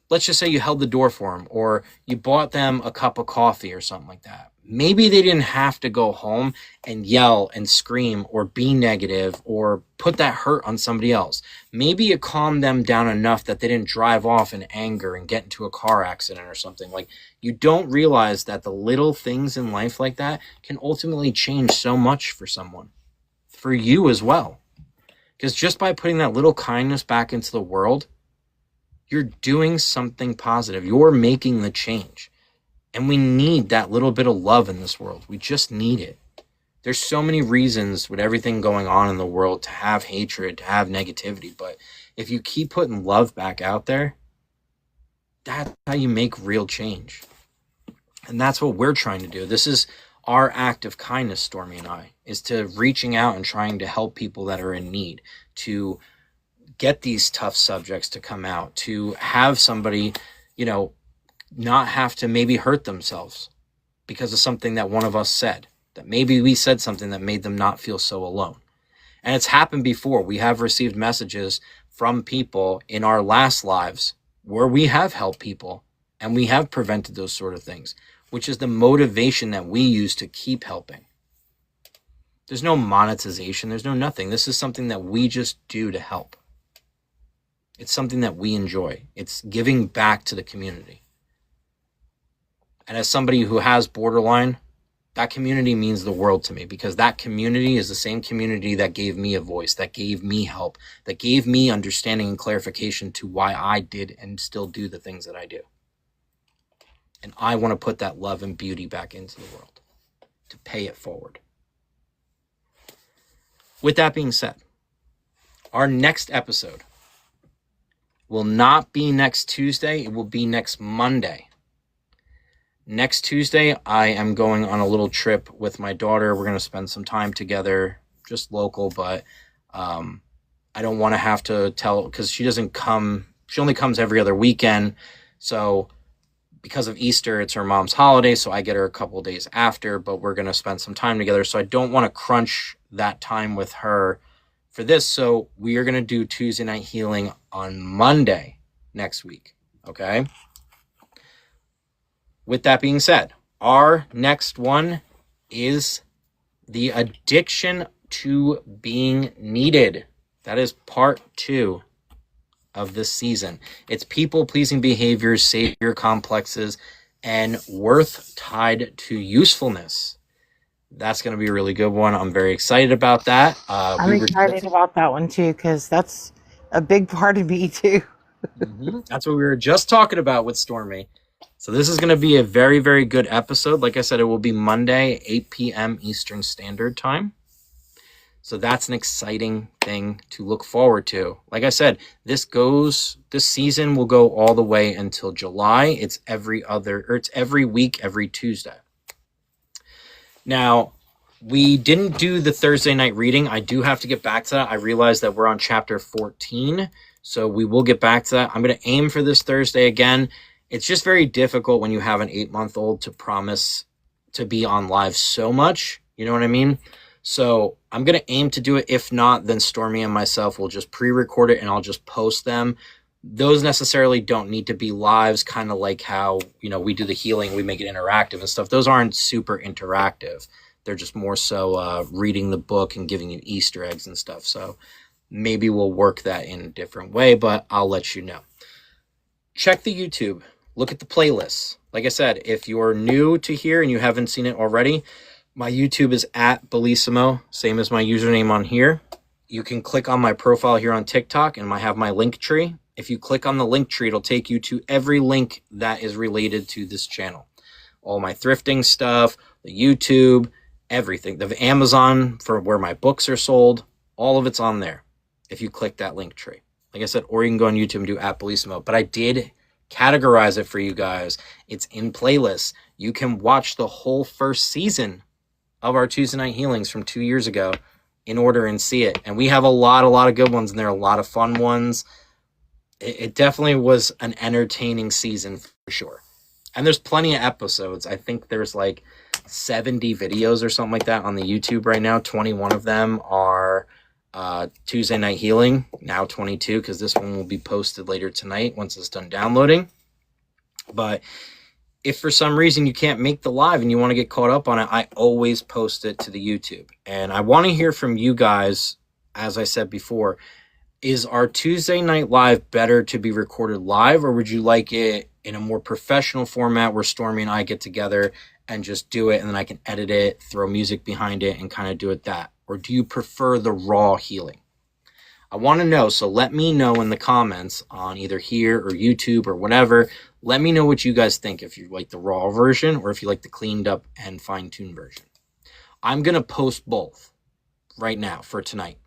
Speaker 1: let's just say you held the door for them, or you bought them a cup of coffee or something like that. Maybe they didn't have to go home and yell and scream or be negative or put that hurt on somebody else. Maybe it calmed them down enough that they didn't drive off in anger and get into a car accident or something. Like, you don't realize that the little things in life like that can ultimately change so much for someone, for you as well. Because just by putting that little kindness back into the world, you're doing something positive. You're making the change. And we need that little bit of love in this world. We just need it. There's so many reasons with everything going on in the world to have hatred, to have negativity. But if you keep putting love back out there, that's how you make real change. And that's what we're trying to do. This is our act of kindness, Stormy and I, is to reaching out and trying to help people that are in need, to get these tough subjects to come out, to have somebody, not have to maybe hurt themselves because of something that one of us said, that maybe we said something that made them not feel so alone. And it's happened before. We have received messages from people in our last lives where we have helped people and we have prevented those sort of things, which is the motivation that we use to keep helping. There's no monetization. There's no nothing. This is something that we just do to help. It's something that we enjoy. It's giving back to the community. And as somebody who has borderline, that community means the world to me, because that community is the same community that gave me a voice, that gave me help, that gave me understanding and clarification to why I did and still do the things that I do. And I want to put that love and beauty back into the world to pay it forward. With that being said, our next episode will not be next Tuesday. It will be next Monday. Next Tuesday, I am going on a little trip with my daughter. We're going to spend some time together, just local, but I don't want to have to tell, because she doesn't come, she only comes every other weekend. So because of Easter, it's her mom's holiday, so I get her a couple of days after, but we're going to spend some time together. So I don't want to crunch that time with her for this. So we are going to do Tuesday Night Healing on Monday next week. Okay. With that being said, our next one is the addiction to being needed. That is part 2 of this season. It's people-pleasing behaviors, savior complexes, and worth tied to usefulness. That's going to be a really good one. I'm very excited about that.
Speaker 2: I'm excited about that one too, because that's a big part of me too.
Speaker 1: That's what we were just talking about with Stormy. So this is going to be a very, very good episode. Like I said, it will be Monday, 8 p.m. Eastern Standard Time. So that's an exciting thing to look forward to. Like I said, this season will go all the way until July. It's every week, every Tuesday. Now, we didn't do the Thursday night reading. I do have to get back to that. I realize that we're on chapter 14, so we will get back to that. I'm going to aim for this Thursday again. It's just very difficult when you have an 8-month-old to promise to be on live so much. You know what I mean? So I'm going to aim to do it. If not, then Stormy and myself will just pre-record it and I'll just post them. Those necessarily don't need to be lives, kind of like how, we do the healing, we make it interactive and stuff. Those aren't super interactive. They're just more so reading the book and giving you Easter eggs and stuff. So maybe we'll work that in a different way, but I'll let you know. Check the YouTube. Look at the playlists. Like I said, if you're new to here and you haven't seen it already, my YouTube is at Bellissimo, same as my username on here. You can click on my profile here on TikTok and I have my link tree. If you click on the link tree, it'll take you to every link that is related to this channel. All my thrifting stuff, the YouTube, everything. The Amazon for where my books are sold, all of it's on there if you click that link tree. Like I said, or you can go on YouTube and do at Bellissimo. But I did categorize it for you guys. It's in playlists. You can watch the whole first season of our Tuesday Night Healings from 2 years ago in order and see it. And we have a lot of good ones in there, a lot of fun ones. It definitely was an entertaining season for sure. And there's plenty of episodes. I think there's like 70 videos or something like that on the YouTube right now. 21 of them are Tuesday Night Healing, now 22, because this one will be posted later tonight once it's done downloading. But if for some reason you can't make the live and you want to get caught up on it, I always post it to the YouTube. And I want to hear from you guys, as I said before, is our Tuesday night live better to be recorded live, or would you like it in a more professional format where Stormy and I get together and just do it and then I can edit it, throw music behind it, and kind of do it that? Or do you prefer the raw healing? I want to know, so let me know in the comments on either here or YouTube or whatever. Let me know what you guys think, if you like the raw version or if you like the cleaned up and fine-tuned version. I'm going to post both right now for tonight.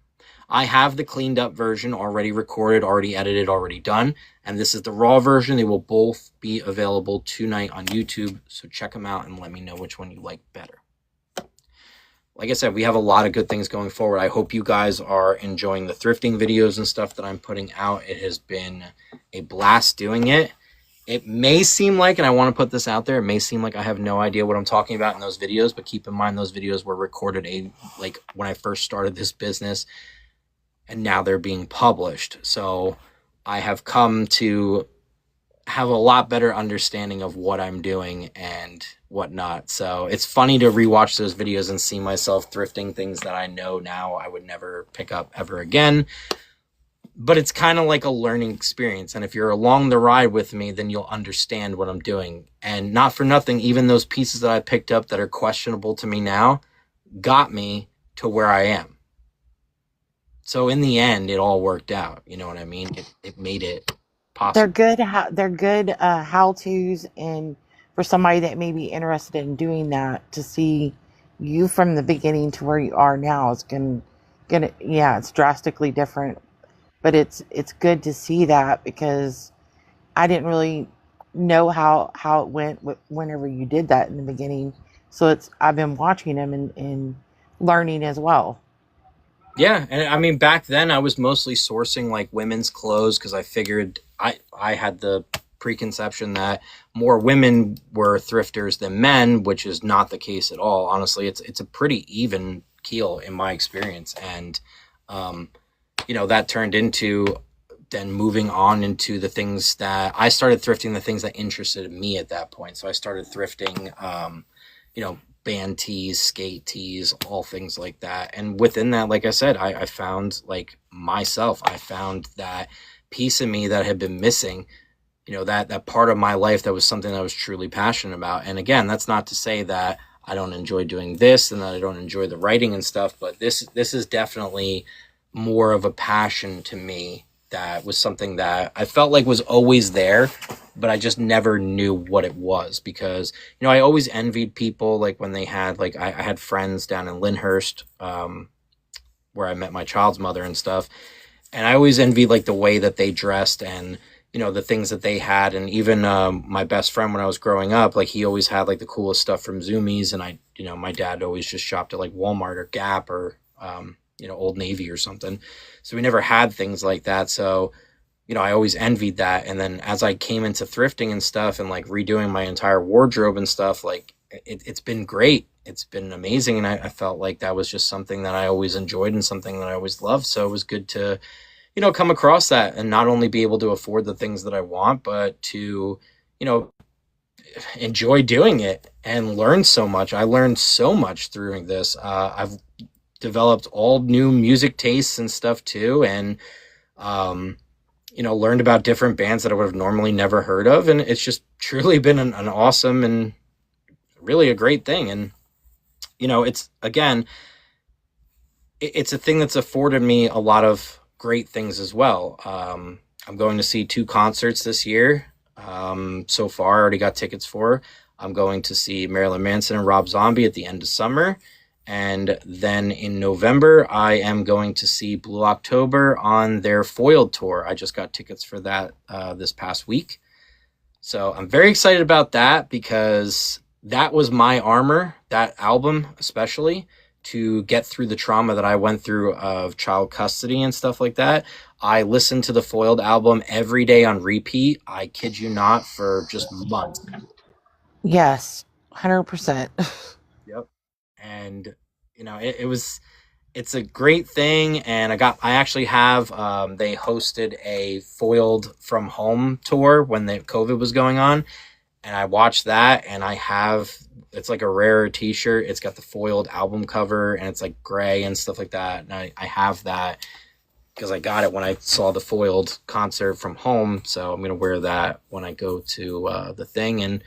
Speaker 1: I have the cleaned up version already recorded, already edited, already done. And this is the raw version. They will both be available tonight on YouTube. So check them out and let me know which one you like better. Like I said, we have a lot of good things going forward. I hope you guys are enjoying the thrifting videos and stuff that I'm putting out. It has been a blast doing it. It may seem like, and I want to put this out there, it may seem like I have no idea what I'm talking about in those videos, but keep in mind those videos were recorded like when I first started this business, and now they're being published. So I have come to have a lot better understanding of what I'm doing and whatnot. So it's funny to rewatch those videos and see myself thrifting things that I know now I would never pick up ever again. But it's kind of like a learning experience. And if you're along the ride with me, then you'll understand what I'm doing. And not for nothing, even those pieces that I picked up that are questionable to me now got me to where I am. So in the end, it all worked out. You know what I mean? It made it
Speaker 2: They're
Speaker 1: possible.
Speaker 2: good. They're good how tos, and for somebody that may be interested in doing that, to see you from the beginning to where you are now, it's gonna yeah, it's drastically different. But it's good to see that, because I didn't really know how it went whenever you did that in the beginning. So it's I've been watching them and learning as well.
Speaker 1: Yeah, and I mean back then I was mostly sourcing like women's clothes because I figured I had the preconception that more women were thrifters than men, which is not the case at all. Honestly, it's a pretty even keel in my experience, and um, that turned into then moving on into the things that I started thrifting, the things that interested me at that point. So I started thrifting, you know, band tees, skate tees, all things like that. And within that, like I said, I found like myself. I found that piece of me that had been missing. That part of my life that was something that I was truly passionate about. And again, that's not to say that I don't enjoy doing this and that I don't enjoy the writing and stuff, but this is definitely more of a passion to me, that was something that I felt like was always there, but I just never knew what it was. Because I always envied people like when they had like I had friends down in Lyndhurst, where I met my child's mother and stuff, and I always envied like the way that they dressed and the things that they had. And even my best friend when I was growing up, like he always had like the coolest stuff from Zoomies, and my dad always just shopped at like Walmart or Gap or Old Navy or something. So we never had things like that. So I always envied that. And then as I came into thrifting and stuff and like redoing my entire wardrobe and stuff, like it's been great. It's been amazing. And I felt like that was just something that I always enjoyed and something that I always loved. So it was good to, come across that and not only be able to afford the things that I want, but to, you know, enjoy doing it and learn so much. I learned so much through this. I've developed all new music tastes and stuff too. And, um, learned about different bands that I would have normally never heard of. And it's just truly been an awesome and really a great thing. And, it's again, it's a thing that's afforded me a lot of great things as well. I'm going to see 2 concerts this year. So far, I already got tickets for. I'm going to see Marilyn Manson and Rob Zombie at the end of summer. And then in November, I am going to see Blue October on their Foiled tour. I just got tickets for that this past week. So I'm very excited about that because that was my armor, that album especially, to get through the trauma that I went through of child custody and stuff like that. I listened to the Foiled album every day on repeat. I kid you not, for just months.
Speaker 2: Yes, 100%.
Speaker 1: Yep. And it was it's a great thing. And I actually have, they hosted a foiled from home tour when the COVID was going on. And I watched that, and it's like a rare t-shirt. It's got the foiled album cover, and it's like gray and stuff like that. And I have that because I got it when I saw the foiled concert from home. So I'm going to wear that when I go to the thing. And,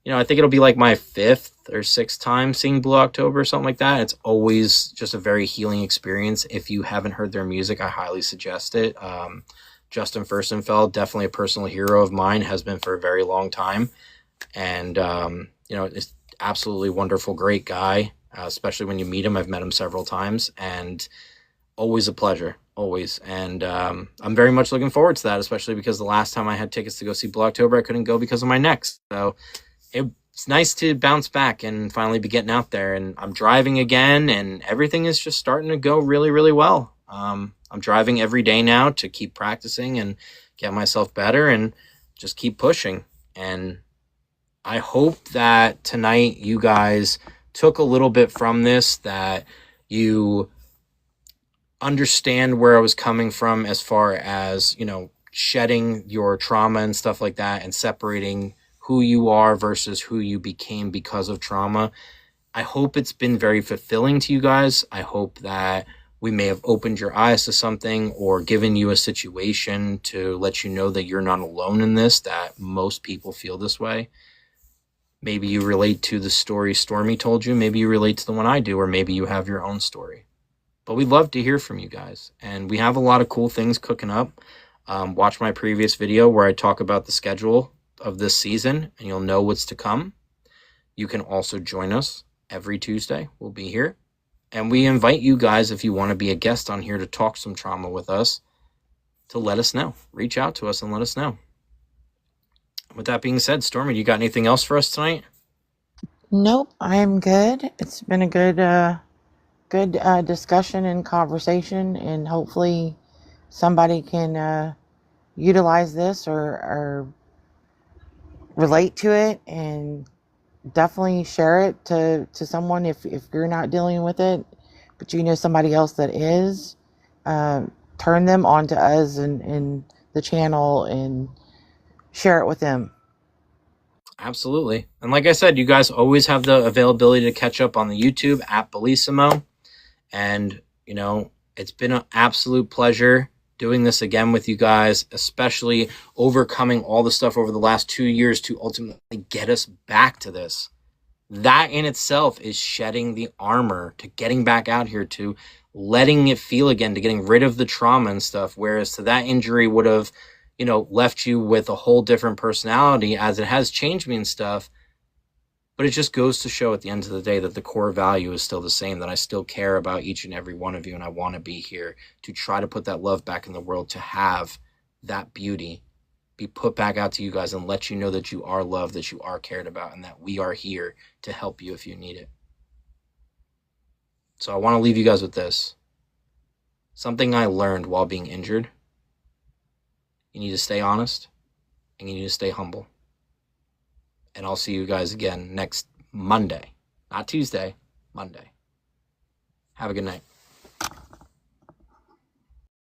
Speaker 1: I think it'll be like my 5th or 6th time seeing Blue October or something like that. It's always just a very healing experience. If you haven't heard their music, I highly suggest it. Justin Furstenfeld, definitely a personal hero of mine, has been for a very long time. And, it's absolutely wonderful, great guy, especially when you meet him. I've met him several times, and always a pleasure, always. And I'm very much looking forward to that, especially because the last time I had tickets to go see Blue October, I couldn't go because of my neck. So it's nice to bounce back and finally be getting out there. And I'm driving again, and everything is just starting to go really, really well. I'm driving every day now to keep practicing and get myself better and just keep pushing. And I hope that tonight you guys took a little bit from this, that you understand where I was coming from as far as, shedding your trauma and stuff like that, and separating who you are versus who you became because of trauma. I hope it's been very fulfilling to you guys. I hope that we may have opened your eyes to something or given you a situation to let you know that you're not alone in this, that most people feel this way. Maybe you relate to the story Stormy told you. Maybe you relate to the one I do, or maybe you have your own story. But we'd love to hear from you guys. And we have a lot of cool things cooking up. Watch my previous video where I talk about the schedule of this season, and you'll know what's to come. You can also join us every Tuesday. We'll be here. And we invite you guys, if you want to be a guest on here to talk some trauma with us, to let us know. Reach out to us and let us know. With that being said, Stormy, you got anything else for us tonight?
Speaker 2: Nope, I'm good. It's been a good discussion and conversation, and hopefully somebody can utilize this or relate to it, and definitely share it to someone if you're not dealing with it, but you know somebody else that is. Turn them on to us and the channel and share it with them.
Speaker 1: Absolutely. And like I said, you guys always have the availability to catch up on the YouTube at Bellissimo. And, it's been an absolute pleasure doing this again with you guys, especially overcoming all the stuff over the last 2 years to ultimately get us back to this. That in itself is shedding the armor to getting back out here, to letting it feel again, to getting rid of the trauma and stuff. Whereas to that injury would have, left you with a whole different personality, as it has changed me and stuff. But it just goes to show at the end of the day that the core value is still the same, that I still care about each and every one of you, and I want to be here to try to put that love back in the world, to have that beauty be put back out to you guys and let you know that you are loved, that you are cared about, and that we are here to help you if you need it. So I want to leave you guys with this. Something I learned while being injured: you need to stay honest, and you need to stay humble. And I'll see you guys again next Monday. Not Tuesday, Monday. Have a good night.